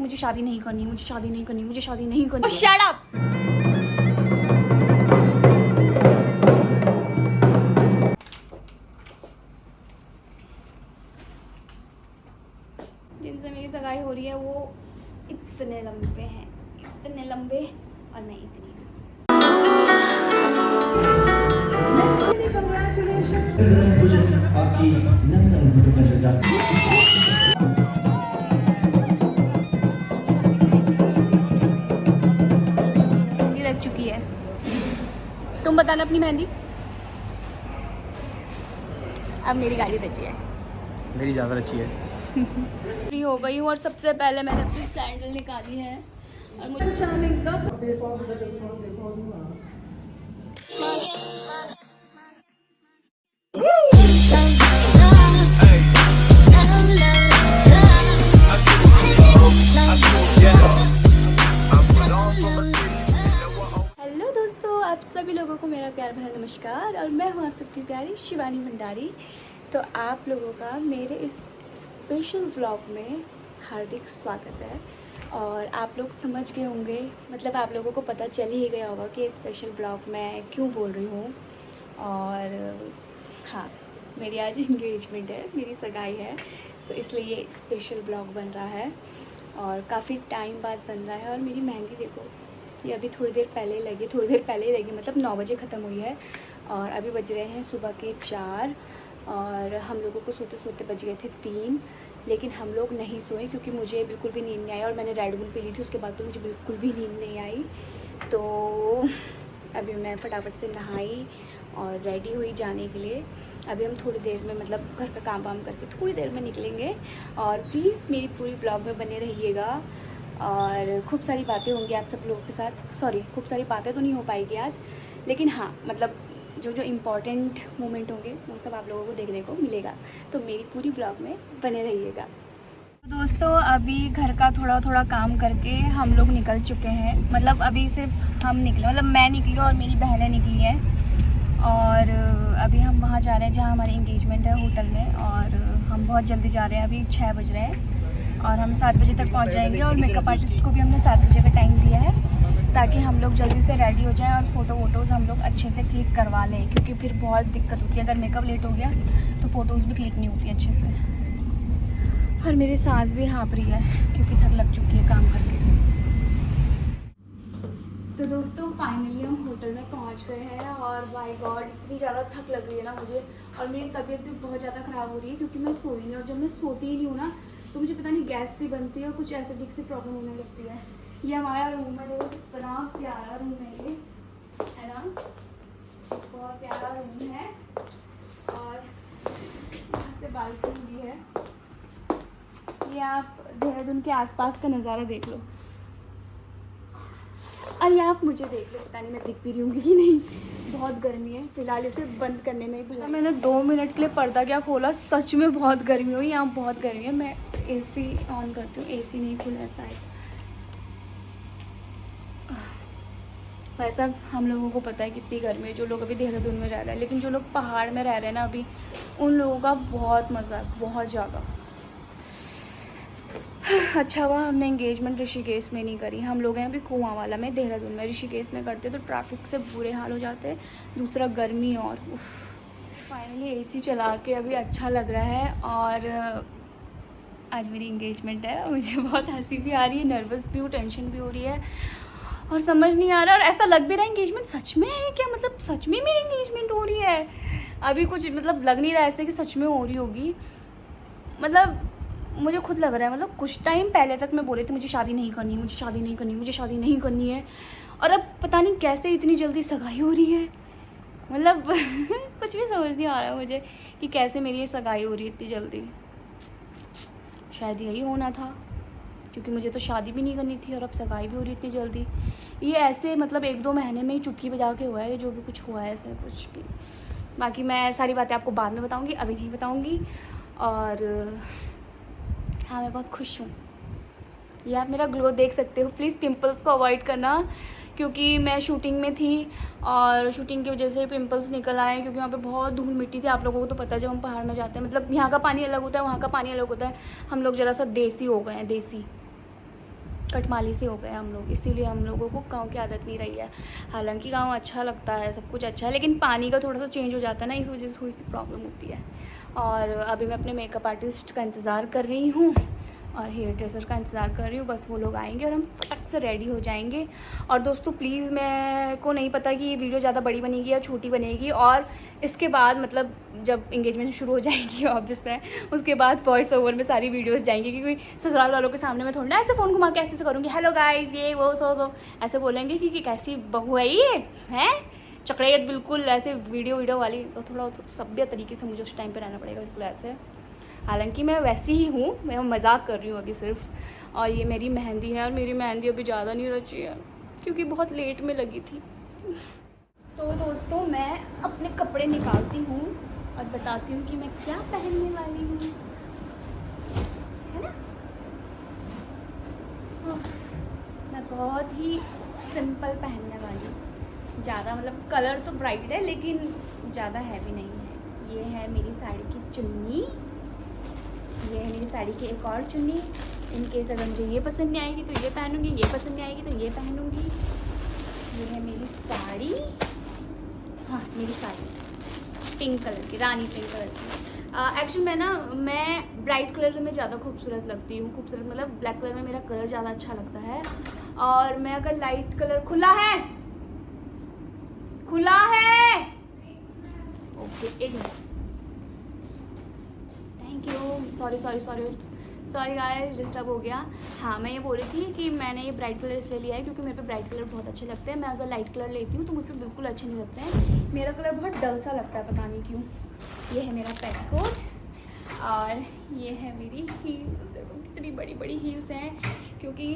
मुझे शादी नहीं करनी, मुझे शादी नहीं करनी, मुझे शादी नहीं करनी। Shut up. जिनसे मेरी सगाई हो रही है वो इतने लंबे हैं, इतने लंबे, और मैं इतनी हूँ। आपकी रख चुकी है। तुम बताना अपनी मेहंदी। अब मेरी गाड़ी रची है, मेरी ज़्यादा अच्छी है। फ्री हो गई हूँ और सबसे पहले मैंने अपनी सैंडल निकाली है और मुझे हेलो दोस्तों, आप सभी लोगों को मेरा प्यार भरा नमस्कार और मैं हूँ आप सबकी प्यारी शिवानी भंडारी। तो आप लोगों का मेरे इस स्पेशल व्लॉग में हार्दिक स्वागत है। और आप लोग समझ गए होंगे, मतलब आप लोगों को पता चल ही गया होगा कि स्पेशल व्लॉग मैं क्यों बोल रही हूँ। और हाँ, मेरी आज इंगेजमेंट है, मेरी सगाई है, तो इसलिए ये स्पेशल व्लॉग बन रहा है और काफ़ी टाइम बाद बन रहा है। और मेरी मेहंदी देखो, ये अभी थोड़ी देर पहले ही लगी, मतलब 9 बजे ख़त्म हुई है और अभी बज रहे हैं सुबह के 4 और हम लोगों को सोते सोते बज गए थे 3। लेकिन हम लोग नहीं सोए क्योंकि मुझे बिल्कुल भी नींद नहीं आई और मैंने रेड बुल पी ली थी, उसके बाद तो मुझे बिल्कुल भी नींद नहीं आई। तो अभी मैं फटाफट से नहाई और रेडी हुई जाने के लिए। अभी हम थोड़ी देर में, मतलब घर का काम वाम करके थोड़ी देर में निकलेंगे। और प्लीज़ मेरी पूरी ब्लॉग में बने रहिएगा और खूब सारी बातें होंगी आप सब लोगों के साथ। सॉरी, खूब सारी बातें तो नहीं हो पाएगी आज, लेकिन हाँ, मतलब जो जो इम्पॉर्टेंट मोमेंट होंगे वो सब आप लोगों को देखने को मिलेगा। तो मेरी पूरी ब्लॉग में बने रहिएगा। दोस्तों, अभी घर का थोड़ा थोड़ा काम करके हम लोग निकल चुके हैं। मतलब अभी सिर्फ हम निकले, मतलब मैं निकली और मेरी बहनें निकली हैं। और अभी हम वहाँ जा रहे हैं जहाँ हमारी इंगेजमेंट है, होटल में। और हम बहुत जल्दी जा रहे हैं, अभी 6 बज रहे हैं और हम 7 बजे तक पहुँच जाएंगे। और मेकअप आर्टिस्ट को भी हमने 7 बजे का टाइम दिया है ताकि हम लोग जल्दी से रेडी हो जाएं और फ़ोटोज़ हम लोग अच्छे से क्लिक करवा लें, क्योंकि फिर बहुत दिक्कत होती है अगर मेकअप लेट हो गया तो फ़ोटोज़ भी क्लिक नहीं होती अच्छे से। और मेरी सांस भी हाँफ रही है क्योंकि थक लग चुकी है काम करके। तो दोस्तों, फाइनली हम होटल में पहुंच गए हैं और बाय गॉड इतनी ज़्यादा थक लग रही है ना मुझे, और मेरी तबीयत भी बहुत ज़्यादा ख़राब हो रही है क्योंकि मैं सोई नहीं। और जब मैं सोती ही नहीं हूँ ना तो मुझे पता नहीं गैस सी बनती है और कुछ एसिडिक सी प्रॉब्लम होने लगती है। ये हमारा रूम है, देखो इतना प्यारा रूम है ये, है ना, बहुत प्यारा रूम है। और यहाँ से बालकनी भी है। ये आप देहरादून के आसपास का नज़ारा देख लो। अरे आप मुझे देख लो, पता नहीं मैं दिख भी रही हूँ कि नहीं। बहुत गर्मी है, फिलहाल इसे बंद करने में ही भूला। मैंने 2 मिनट के लिए पर्दा क्या खोला, सच में बहुत गर्मी हुई, यहाँ बहुत गर्मी है। मैं एसी ऑन करती हूँ, एसी नहीं खुला है शायद। वैसा हम लोगों को पता है कितनी गर्मी है, जो लोग अभी देहरादून में रह रहे हैं। लेकिन जो लोग पहाड़ में रह रहे हैं ना अभी, उन लोगों का बहुत मज़ा है, बहुत ज़्यादा। अच्छा हुआ हमने एंगेजमेंट ऋषिकेश में नहीं करी। हम लोग हैं अभी कुआंवाला में, देहरादून में। ऋषिकेश में करते तो ट्रैफिक से बुरे हाल हो जाते, दूसरा गर्मी और उफ। फाइनली एसी चला के अभी अच्छा लग रहा है। और आज मेरी एंगेजमेंट है, मुझे बहुत हंसी भी आ रही है, नर्वस भी हूँ, टेंशन भी हो रही है और समझ नहीं आ रहा। और ऐसा लग भी रहा है एंगेजमेंट सच में है क्या, मतलब सच में मेरी एंगेजमेंट हो रही है। अभी कुछ मतलब लग नहीं रहा ऐसे कि सच में हो रही होगी। मतलब मुझे खुद लग रहा है, मतलब कुछ टाइम पहले तक मैं बोल रही थी मुझे शादी नहीं करनी, मुझे शादी नहीं करनी, मुझे शादी नहीं करनी है। और अब पता नहीं कैसे इतनी जल्दी सगाई हो रही है। मतलब कुछ भी समझ नहीं आ रहा है मुझे कि कैसे मेरी ये सगाई हो रही है इतनी जल्दी। शायद यही होना था, क्योंकि मुझे तो शादी भी नहीं करनी थी और अब सगाई भी हो रही इतनी जल्दी। ये ऐसे मतलब 1-2 महीने में ही चुटकी बजा के हुआ है जो भी कुछ हुआ है, ऐसे कुछ भी। बाकी मैं सारी बातें आपको बाद में बताऊँगी, अभी नहीं बताऊँगी। और हाँ, मैं बहुत खुश हूँ। ये आप मेरा ग्लो देख सकते हो। प्लीज़ पिंपल्स को अवॉइड करना, क्योंकि मैं शूटिंग में थी और शूटिंग की वजह से पिंपल्स निकल आए, क्योंकि वहाँ पे बहुत धूल मिट्टी थी। आप लोगों को तो पता है जब हम पहाड़ में जाते हैं, मतलब यहाँ का पानी अलग होता है, वहाँ का पानी अलग होता है। हम लोग ज़रा सा देसी हो गए हैं, देसी। कटमाली से हो गए हम लोग, इसीलिए हम लोगों को गांव की आदत नहीं रही है। हालांकि गांव अच्छा लगता है, सब कुछ अच्छा है, लेकिन पानी का थोड़ा सा चेंज हो जाता है ना, इस वजह से थोड़ी सी प्रॉब्लम होती है। और अभी मैं अपने मेकअप आर्टिस्ट का इंतज़ार कर रही हूँ और हेयर ड्रेसर का इंतज़ार कर रही हूँ। बस वो लोग आएंगे और हम फटक से रेडी हो जाएंगे। और दोस्तों प्लीज़, मैं को नहीं पता कि ये वीडियो ज़्यादा बड़ी बनेगी या छोटी बनेगी, और इसके बाद मतलब जब इंगेजमेंट शुरू हो जाएगी ऑब्वियस है, उसके बाद वॉइस ओवर में सारी वीडियोस जाएंगी, क्योंकि ससुराल वालों के सामने मैं थोड़ा ना ऐसे फ़ोन घुमा के ऐसे करूँगी, हेलो गाइस ये वो सो ऐसे बोलेंगे कि कैसी बहू है ये है चकड़ेत, बिल्कुल ऐसे वीडियो वाली। तो थोड़ा सभ्य तरीके से मुझे उस टाइम पे रहना पड़ेगा, बिल्कुल ऐसे। हालांकि मैं वैसी ही हूँ, मैं मजाक कर रही हूँ अभी सिर्फ। और ये मेरी मेहंदी है, और मेरी मेहंदी अभी ज़्यादा नहीं रची है क्योंकि बहुत लेट में लगी थी। तो दोस्तों मैं अपने कपड़े निकालती हूँ और बताती हूँ कि मैं क्या पहनने वाली हूँ, है ना। मैं बहुत ही सिंपल पहनने वाली हूँ, ज़्यादा मतलब कलर तो ब्राइट है लेकिन ज़्यादा हैवी नहीं है। ये है मेरी साड़ी की चुन्नी, ये है मेरी साड़ी की एक और चुन्नी। इनकेस अगर मुझे ये पसंद नहीं आएगी तो ये पहनूंगी, ये पसंद नहीं आएगी तो ये पहनूंगी। ये है मेरी साड़ी, हाँ मेरी साड़ी पिंक कलर की, रानी पिंक कलर की। एक्चुअली मैं ब्राइट कलर में ज़्यादा खूबसूरत लगती हूँ, खूबसूरत मतलब ब्लैक कलर में मेरा कलर ज़्यादा अच्छा लगता है। और मैं अगर लाइट कलर खुला है ओके, एक minute, thank you, sorry guys, disturb हो गया। हाँ मैं ये बोल रही थी कि मैंने ये ब्राइट कलर इसलिए लिया है क्योंकि मेरे पे ब्राइट कलर बहुत अच्छे लगते हैं। मैं अगर लाइट कलर लेती हूँ तो मुझ पर बिल्कुल अच्छे नहीं लगते हैं, मेरा कलर बहुत डल सा लगता है, पता नहीं क्यों। ये है मेरा पेटीकोट और ये है मेरी हील्स। देखो कितनी बड़ी बड़ी हील्स हैं, क्योंकि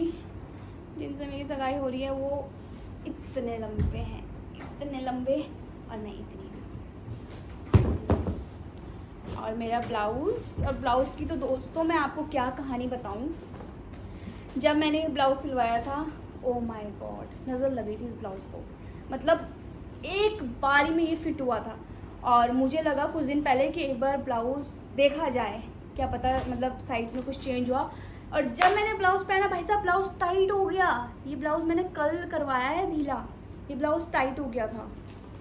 जिनसे मेरी सगाई हो रही है वो इतने लंबे हैं, इतने लंबे, और मैं इतनी हूँ। और मेरा ब्लाउज़, और ब्लाउज़ की तो दोस्तों मैं आपको क्या कहानी बताऊं। जब मैंने ये ब्लाउज़ सिलवाया था, ओ माय गॉड, नज़र लग गई थी इस ब्लाउज़ को, मतलब एक बारी में ये फिट हुआ था। और मुझे लगा कुछ दिन पहले कि एक बार ब्लाउज़ देखा जाए, क्या पता मतलब साइज़ में कुछ चेंज हुआ। और जब मैंने ब्लाउज़ पहना, भाई साहब ब्लाउज़ टाइट हो गया। ये ब्लाउज़ मैंने कल करवाया है ढीला, ये ब्लाउज़ टाइट हो गया था।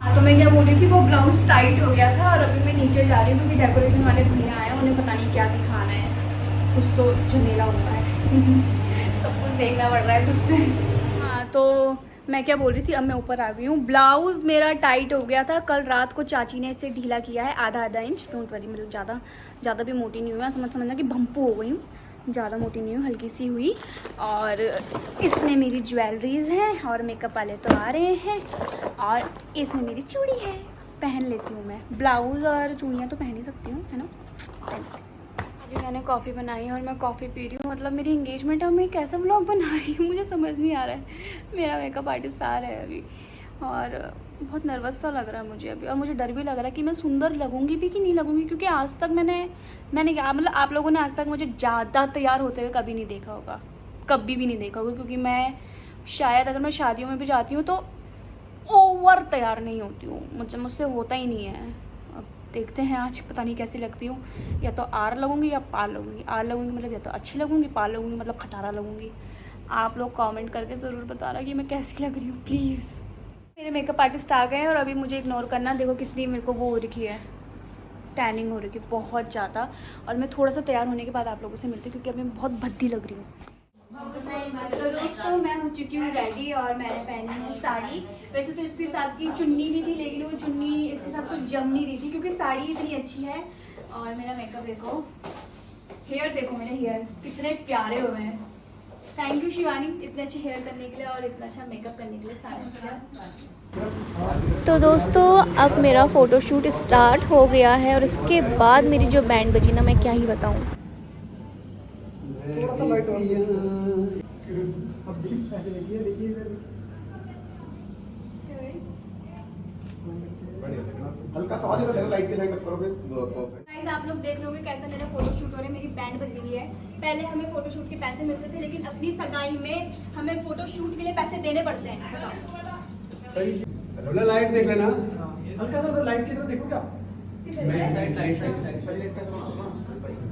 हाँ तो मैं क्या बोल रही थी, वो ब्लाउज़ टाइट हो गया था। और अभी मैं नीचे जा रही हूँ क्योंकि डेकोरेशन वाले भैया आए हैं, उन्हें पता नहीं क्या दिखाना है, कुछ तो झमेला होता है सब कुछ देखना पड़ रहा है खुद से। हाँ तो मैं क्या बोल रही थी, अब मैं ऊपर आ गई हूँ। ब्लाउज़ मेरा टाइट हो गया था, कल रात को चाची ने इसे ढीला किया है आधा इंच। डोंट वरी, मतलब ज़्यादा भी मोटी नहीं हुई मैं, समझना कि भंपू हो गई हूँ, ज़्यादा मोटी नहीं हुई, हल्की सी हुई। और इसमें मेरी ज्वेलरीज़ हैं और मेकअप वाले तो आ रहे हैं, और इसमें मेरी चूड़ी है, पहन लेती हूँ मैं। ब्लाउज़ और चूड़ियाँ तो पहन ही सकती हूँ, है ना। अभी मैंने कॉफ़ी बनाई है और मैं कॉफ़ी पी रही हूँ, मतलब मेरी इंगेजमेंट है और मैं कैसा व्लॉग बना रही हूँ मुझे समझ नहीं आ रहा है। मेरा मेकअप आर्टिस्ट आ रहा है अभी, और बहुत नर्वस सा लग रहा है मुझे अभी, और मुझे डर भी लग रहा है कि मैं सुंदर लगूंगी भी कि नहीं लगूंगी, क्योंकि आज तक मैंने क्या मतलब आप लोगों ने आज तक मुझे ज़्यादा तैयार होते हुए कभी नहीं देखा होगा, कभी भी नहीं देखा होगा, क्योंकि मैं शायद अगर मैं शादियों में भी जाती हूँ तो ओवर तैयार नहीं होती हूँ, मुझसे होता ही नहीं है। अब देखते हैं आज पता नहीं कैसी लगती हूँ, या तो आर लगूंगी या पार लगूंगी। आर लगूंगी मतलब या तो अच्छी लगूंगी, पार लगूंगी मतलब खटारा लगूंगी। आप लोग कमेंट करके ज़रूर बताना कि मैं कैसी लग रही हूँ प्लीज़। मेरे मेकअप आर्टिस्ट आ गए हैं और अभी मुझे इग्नोर करना। देखो कितनी मेरे को वो हो रखी है, टैनिंग हो रही है बहुत ज़्यादा। और मैं थोड़ा सा तैयार होने के बाद आप लोगों से मिलती हूँ, क्योंकि अभी मैं बहुत भद्दी लग रही हूँ। तो दोस्तों मैं हो चुकी हूँ रेडी, और मैंने पहनी है साड़ी। वैसे तो इसके साथ की चुन्नी भी थी, लेकिन वो चुन्नी इसके साथ कुछ जम नहीं रही थी, क्योंकि साड़ी इतनी अच्छी है। और मेरा मेकअप देखो, हेयर देखो, मेरे हेयर कितने प्यारे हुए हैं। थैंक यू शिवानी इतने अच्छे हेयर करने के लिए और इतना अच्छा मेकअप करने के लिए, सारे। तो दोस्तों अब मेरा फ़ोटोशूट स्टार्ट हो गया है, और इसके बाद मेरी जो बैंड बजी ना, मैं क्या ही बताऊँ। थोड़ा सा लाइट ऑन ऐसे देखिए हल्का सा और इधर लाइट के साइड करो फिर परफेक्ट। गाइस आप लोग देख लोगे कैसा मेरा फोटोशूट हो रहा है, मेरी बैंड बजी हुई है। पहले हमें फोटोशूट के पैसे मिलते थे, लेकिन अपनी सगाई में हमें फोटोशूट के लिए पैसे देने पड़ते हैं। बताओ लाइट देख लेना, हल्का सा उधर लाइट की तरफ देखो क्या। मैं लाइट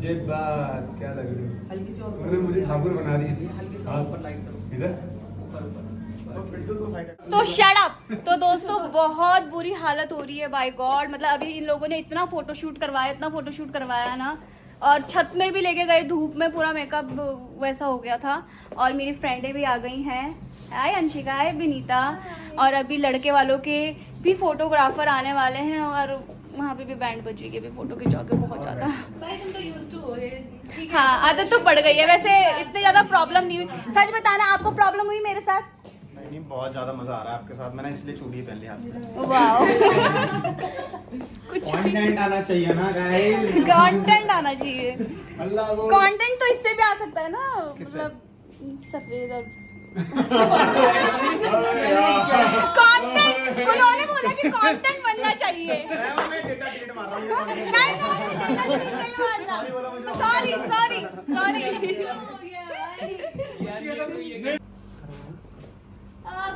जे बात क्या लग रही है, हल्की सी और मुझे ठाकुर बना दी, हल्की सी ऊपर लाइट तो शट अप। तो दोस्तों बहुत बुरी हालत हो रही है बाय गॉड, मतलब अभी इन लोगों ने इतना फोटोशूट करवाया ना, और छत में भी लेके गए धूप में, पूरा मेकअप वैसा हो गया था। और मेरी फ्रेंडें भी आ गई हैं, हाय अंशिका, हाय विनीता, और अभी लड़के वालों के भी फोटोग्राफर आने वाले हैं, और वहाँ पे भी बैंड बजी के भी फोटो खिंचाओगे बहुत ज़्यादा। हाँ, आदत तो पड़ गई है, वैसे इतनी ज़्यादा प्रॉब्लम नहीं हुई। सच बताना, आपको प्रॉब्लम हुई मेरे साथ? नहीं, बहुत ज्यादा मजा आ रहा है आपके साथ। मैंने इसलिए चूड़ी पहन ली हाथ में। वाओ। कंटेंट आना चाहिए ना गाइस। कंटेंट आना चाहिए। कंटेंट तो इससे भी आ सकता है ना, मतलब सफेद और कंटेंट। उन्होंने बोला कि कंटेंट बनना चाहिए। मैं डेटा डिलीट मार रहा हूं। सॉरी।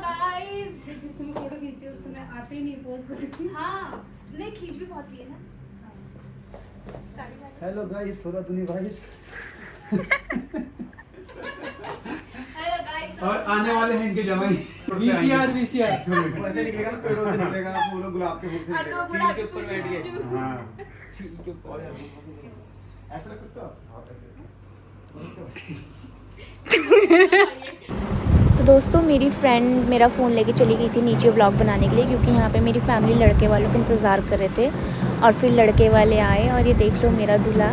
गाइस, जिसमें फोटो खींचते हैं उसमें आते ही नहीं पोज को। हाँ नहीं, खींच भी बहुत है ना। हेलो गाइस, थोड़ा दुनी गाइस। Hello guys. और आने वाले हैं इनके जमाई VCR वैसे निकलेगा ना, पेड़ों से निकलेगा, फूलों गुलाब के फूल से निकलेगा। चील के ऊपर बैठ गए। हाँ, चील के ऊपर। ऐसा रख सकते हो आप? ऐसे तो दोस्तों मेरी फ्रेंड मेरा फ़ोन लेके चली गई थी नीचे व्लॉग बनाने के लिए, क्योंकि यहाँ पे मेरी फैमिली लड़के वालों का इंतज़ार कर रहे थे। और फिर लड़के वाले आए, और ये देख लो मेरा दूल्हा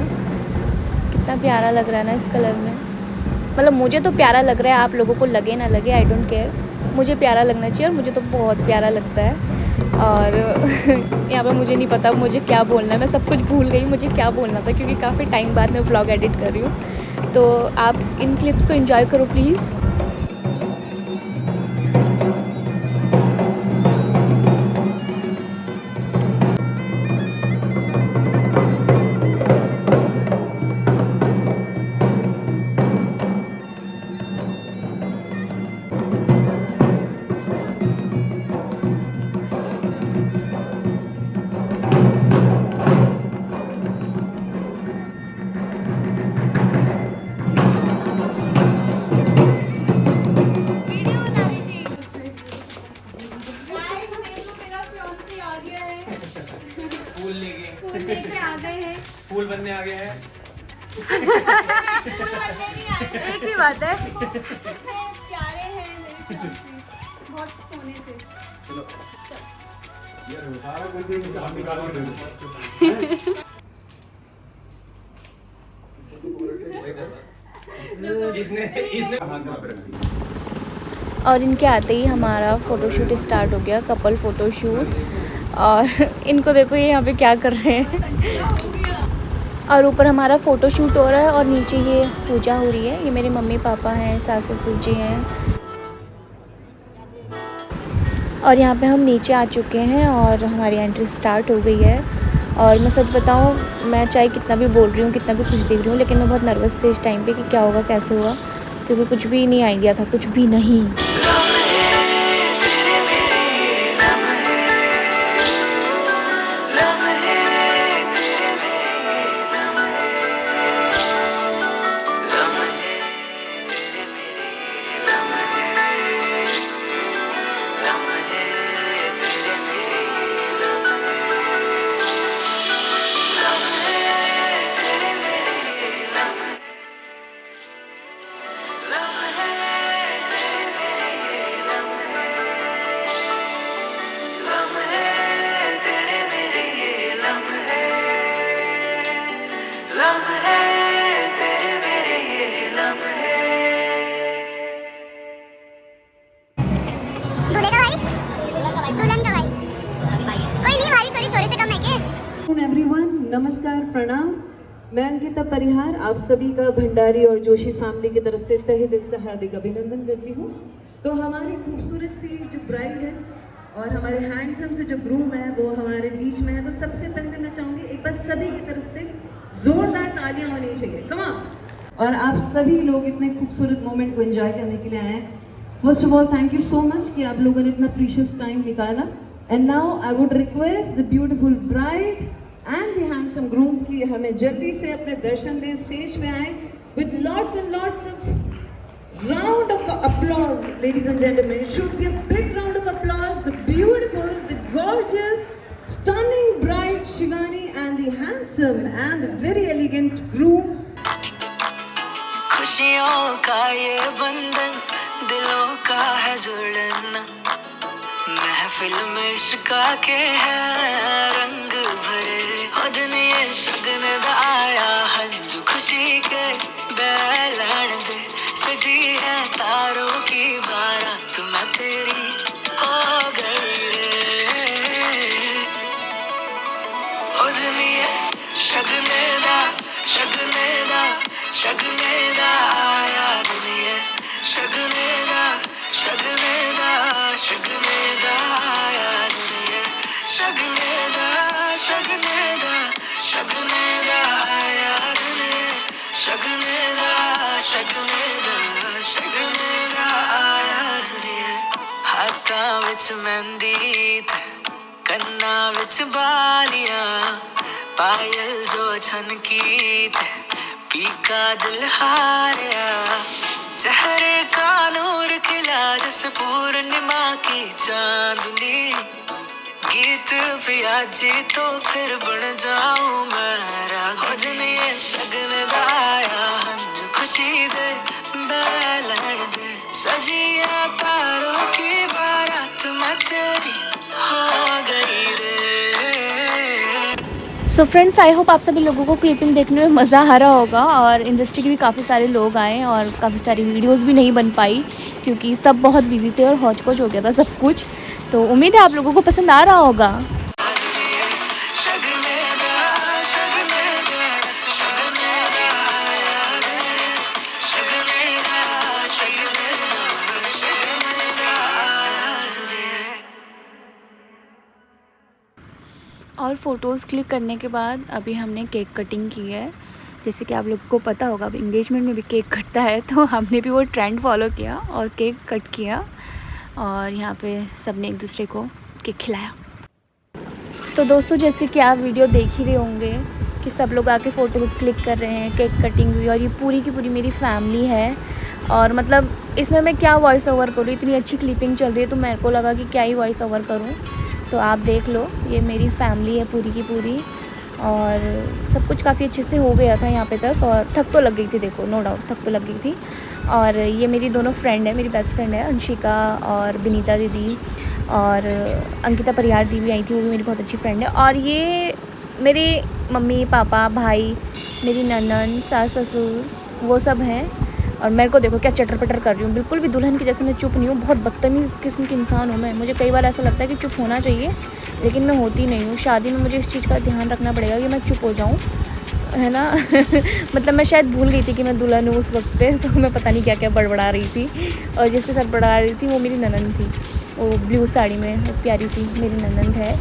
कितना प्यारा लग रहा है ना इस कलर में। मतलब मुझे तो प्यारा लग रहा है, आप लोगों को लगे ना लगे आई डोंट केयर, मुझे प्यारा लगना चाहिए, और मुझे तो बहुत प्यारा लगता है। और यहाँ पर मुझे नहीं पता मुझे क्या बोलना है, मैं सब कुछ भूल गई मुझे क्या बोलना था, क्योंकि काफ़ी टाइम बाद मैं व्लॉग एडिट कर रही हूँ। तो आप इन क्लिप्स को एंजॉय करो प्लीज़। फूल बनने आ गए हैं। एक ही बात है, प्यारे हैं मेरी fiancé, बहुत सोने से। चलो इसने और इनके आते ही हमारा फ़ोटोशूट स्टार्ट हो गया, कपल फ़ोटोशूट। और इनको देखो ये यहाँ पे क्या कर रहे हैं। और ऊपर हमारा फ़ोटोशूट हो रहा है, और नीचे ये पूजा हो रही है। ये मेरे मम्मी पापा हैं, सास ससुर जी हैं। और यहाँ पे हम नीचे आ चुके हैं, और हमारी एंट्री स्टार्ट हो गई है। और मैं सच बताऊँ, मैं चाहे कितना भी बोल रही हूँ, कितना भी कुछ देख रही हूँ, लेकिन मैं बहुत नर्वस थी इस टाइम पे कि क्या होगा कैसे होगा, क्योंकि कुछ भी नहीं आइडिया था, कुछ भी नहीं। एवरीवन, नमस्कार, प्रणाम। मैं अंकिता परिहार आप सभी का भंडारी और जोशी फैमिली की तरफ से तहे दिल से हार्दिक अभिनंदन करती हूँ। तो हमारी खूबसूरत सी जो ब्राइड है और हमारे हैंडसम से जो ग्रूम है वो हमारे बीच में है। तो सबसे पहले मैं चाहूँगी एक बार सभी की तरफ से जोरदार तालियां होनी चाहिए, कम ऑन। और आप सभी लोग इतने खूबसूरत मोमेंट को एंजॉय करने के लिए आए हैं। First of all thank you so much कि आप लोगों ने इतना प्रीशियस टाइम निकाला। And now I would request the beautiful bride and the handsome groom की हमें जल्दी से अपने दर्शन दें, स्टेज पे आए with lots and lots of round of applause, ladies and gentlemen. It should be a big round of applause. The beautiful, the gorgeous, stunning bride Shivani and the handsome and the very elegant groom. खुशियों का ये बंधन दिलों का है जुड़ना, महफिल में इश्का के हैं रंग भरे, हो दिन ये शगन दा आया हंजू खुशी के बैलन दे, सजी है तारों की बारात मैं तेरी हो गई रे, हो दिन ये शगने दा शगने दा शगने दा आया दिन ये शगने दा शगने दा शगने दा आया दिन ये शगने दा शगने दा शगने दा आया दिन ये शगने दा शगने दा शगने दा आया दिन ये हाथां विच मेहंदी ते कन्नां विच बालियां, पायल जो छनकी ते पीका दिल हारिया, चेहरे का नूर खिला जैसे पूर्णिमा की चांदनी, गीत पिया जी तो फिर बन जाऊं मैं राग, दिन ये शगन दाया हंज खुशी दे बैलन दे, सजिया तारों की बारात मैं तेरी हो गई रे। सो फ्रेंड्स, आई होप आप सभी लोगों को क्लिपिंग देखने में मज़ा आ रहा होगा और इंडस्ट्री के भी काफ़ी सारे लोग आए और काफ़ी सारी वीडियोस भी नहीं बन पाई क्योंकि सब बहुत बिजी थे और हौच पौच हो गया था सब कुछ। तो उम्मीद है आप लोगों को पसंद आ रहा होगा। और फ़ोटोज़ क्लिक करने के बाद अभी हमने केक कटिंग की है। जैसे कि आप लोगों को पता होगा अब इंगेजमेंट में भी केक कटता है, तो हमने भी वो ट्रेंड फॉलो किया और केक कट किया और यहाँ पे सब ने एक दूसरे को केक खिलाया। तो दोस्तों, जैसे कि आप वीडियो देख ही रहे होंगे कि सब लोग आके फ़ोटोज़ क्लिक कर रहे हैं, केक कटिंग हुई और ये पूरी की पूरी मेरी फैमिली है। और मतलब इसमें मैं क्या वॉइस ओवर करूँ, इतनी अच्छी क्लिपिंग चल रही है तो मेरे को लगा कि क्या ही वॉइस ओवर करूँ। तो आप देख लो, ये मेरी फैमिली है पूरी की पूरी और सब कुछ काफ़ी अच्छे से हो गया था यहाँ पे तक। और थक तो लग गई थी, देखो नो डाउट थक तो लग गई थी। और ये मेरी दोनों फ्रेंड है, मेरी बेस्ट फ्रेंड है अंशिका और विनीता दीदी, और अंकिता परिहार दी भी आई थी, वो भी मेरी बहुत अच्छी फ्रेंड है। और ये मेरे मम्मी पापा भाई, मेरी ननन सास ससुर वो सब हैं। और मेरे को देखो क्या चटर पटर कर रही हूँ, बिल्कुल भी दुल्हन की जैसे मैं चुप नहीं हूँ। बहुत बदतमीज़ किस्म की इंसान हूँ मैं। मुझे कई बार ऐसा लगता है कि चुप होना चाहिए लेकिन मैं होती नहीं हूँ। शादी में मुझे इस चीज़ का ध्यान रखना पड़ेगा कि मैं चुप हो जाऊँ, है ना। मतलब मैं शायद भूल गई थी कि मैं दुल्हन हूँ उस वक्त पे, तो मैं पता नहीं क्या क्या बड़बड़ा रही थी। और जिसके साथ बड़बड़ा रही थी वो मेरी ननंद थी, वो ब्लू साड़ी में वो प्यारी सी मेरी ननंद है।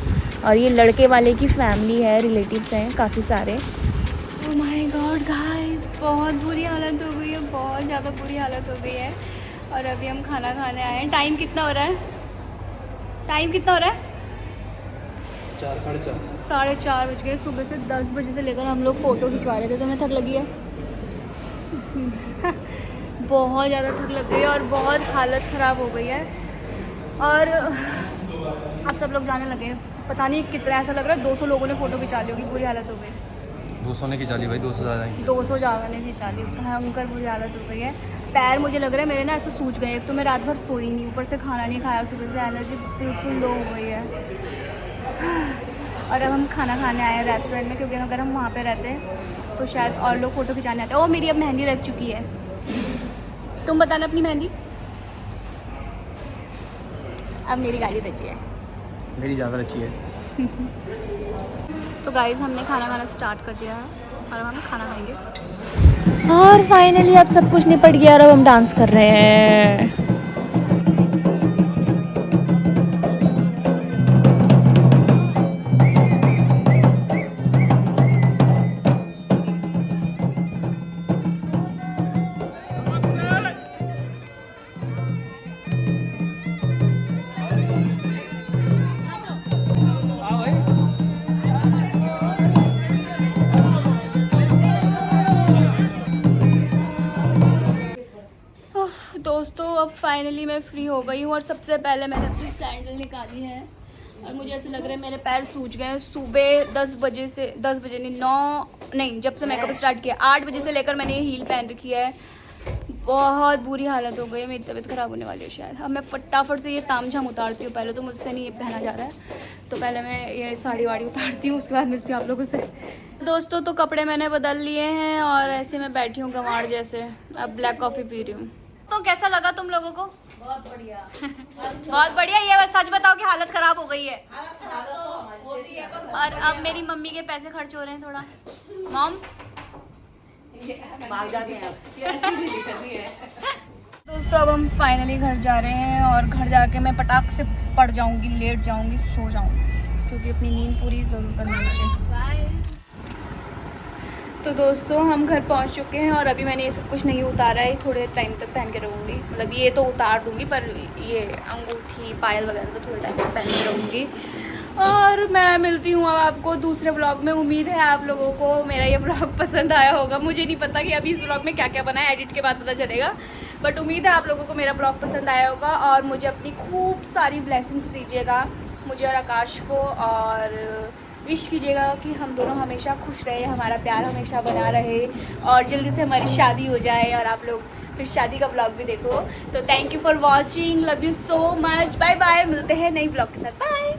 और ये लड़के वाले की फैमिली है, रिलेटिव्स हैं काफ़ी सारे। ओह माय गॉड गाइस, बहुत बुरी हालत हो गई है, बहुत ज़्यादा बुरी हालत हो गई है। और अभी हम खाना खाने आए हैं। टाइम कितना हो रहा है? टाइम कितना हो रहा है? 4:30 बज गए। सुबह से 10 बजे से लेकर हम लोग फ़ोटो खिंचवा रहे थे। तो मैं थक लगी है बहुत ज़्यादा थक लग गई है और बहुत हालत ख़राब हो गई है। और अब सब लोग जाने लगे, पता नहीं कितना, ऐसा लग रहा है 200 लोगों ने फ़ोटो खिंचा ली होगी, बुरी हालत हो गई। 200 ने खिंचा ली भाई, 200 ज़्यादा ही। 200 ज़्यादा ने खिंचा ली, भयंकर बुरी हालत हो गई है। पैर मुझे लग रहा है मेरे ना ऐसे सूज गए। एक तो मैं रात भर सोई नहीं, ऊपर से खाना नहीं खाया, सुबह से एनर्जी बिल्कुल लो हो गई है। और अब हम खाना खाने आए हैं रेस्टोरेंट में, क्योंकि अगर हम वहाँ पे रहते तो शायद और लोग फ़ोटो खिंचाने आते। ओ मेरी अब मेहंदी रख चुकी है, तुम बताना अपनी मेहंदी। अब मेरी गाड़ी रची है, मेरी ज़्यादा अच्छी है। तो गाइस हमने खाना स्टार्ट कर दिया है और हम खाना खाएंगे। और फाइनली अब सब कुछ निपट गया और अब हम डांस कर रहे हैं। फाइनली मैं फ्री हो गई हूँ और सबसे पहले मैंने अपनी सैंडल निकाली है और मुझे ऐसा लग रहा है मेरे पैर सूज गए। सुबह 10 बजे से 10 बजे नहीं 9 नहीं, जब से मेकअप स्टार्ट किया 8 बजे से लेकर मैंने ये हील पहन रखी है। बहुत बुरी हालत हो गई है, मेरी तबीयत ख़राब होने वाली है शायद। अब मैं फटाफट से ये तामझाम उतारती हूँ, पहले तो मुझसे नहीं ये पहना जा रहा है, तो पहले मैं ये साड़ी वाड़ी उतारती हूँ, उसके बाद मिलती हूँ आप लोगों से। दोस्तों तो कपड़े मैंने बदल लिए हैं और ऐसे मैं बैठी हूँ गंवार जैसे, अब ब्लैक कॉफ़ी पी रही हूँ। तो कैसा लगा तुम लोगों को? बहुत बढ़िया बहुत बढ़िया। ये बस सच बताओ कि हालत ख़राब हो गई है और अब मेरी मम्मी के पैसे खर्च हो रहे हैं थोड़ा। मॉम दोस्तों अब हम फाइनली घर जा रहे हैं और घर जाके मैं पटाख से पड़ जाऊंगी, लेट जाऊंगी, सो जाऊंगी, क्योंकि अपनी नींद पूरी ज़रूर करनी मुझे। तो दोस्तों हम घर पहुंच चुके हैं और अभी मैंने ये सब कुछ नहीं उतारा है, थोड़े टाइम तक पहन के रहूँगी। मतलब ये तो उतार दूँगी पर ये अंगूठी पायल वगैरह तो थोड़े टाइम तक पहन के रहूँगी। और मैं मिलती हूँ अब आपको दूसरे ब्लॉग में। उम्मीद है आप लोगों को मेरा ये ब्लॉग पसंद आया होगा। मुझे नहीं पता कि अभी इस ब्लॉग में क्या क्या बना है, एडिट के बाद पता चलेगा, बट उम्मीद है आप लोगों को मेरा ब्लॉग पसंद आया होगा। और मुझे अपनी खूब सारी ब्लेसिंग्स दीजिएगा, मुझे और आकाश को, और विश कीजिएगा कि हम दोनों हमेशा खुश रहे, हमारा प्यार हमेशा बना रहे और जल्दी से हमारी शादी हो जाए और आप लोग फिर शादी का ब्लॉग भी देखो। तो thank you for watching, love you so much, bye bye. मिलते हैं नई ब्लॉग के साथ, बाय।